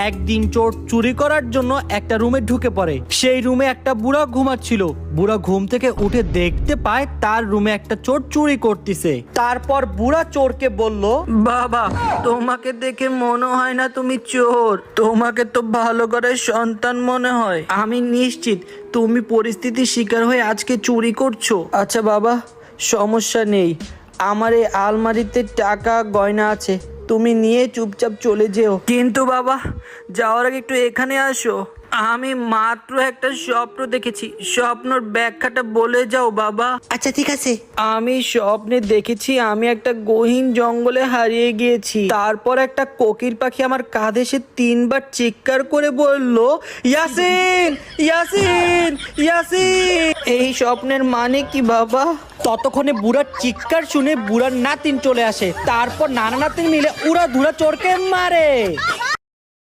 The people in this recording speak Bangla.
একদিন চোর চুরি করার জন্য একটা রুমে ঢুকে পড়ে। সেই রুমে একটা বুড়া ঘুমাচ্ছিল। বুড়া ঘুম থেকে উঠে দেখতে পায় তার রুমে একটা চোর চুরি করতেছে। তারপর বুড়া চোরকে বলল, বাবা, তোমাকে দেখে মনে হয় না তুমি চোর, তোমাকে তো ভালো করে সন্তান মনে হয়। আমি নিশ্চিত তুমি পরিস্থিতির শিকার হয়ে আজকে চুরি করছো। আচ্ছা বাবা, সমস্যা নেই, আমার এই আলমারিতে টাকা গয়না আছে, তুমি নিয়ে চুপচাপ চলে যেও। কিন্তু বাবা, যাওয়ার আগে একটু এখানে আসো, আমি মাত্র একটা স্বপ্ন দেখেছি, স্বপ্নর ব্যাখ্যাটা বলে যাও বাবা। আচ্ছা ঠিক আছে। আমি স্বপ্নে দেখেছি আমি একটা গহীন জঙ্গলে হারিয়ে গিয়েছি। তারপর একটা কোকিল পাখি আমার কাঁধে এসে 3বার চিৎকার করে বলল, ইয়াসিন, ইয়াসিন, ইয়াসিন। এই স্বপ্নের মানে কি বাবা? ততক্ষণে বুড়ার চিৎকার শুনে বুড়ার নাতিন চলে আসে। তারপর নানা নাতিন মিলে উড়া ধুরা চোরকে মারে।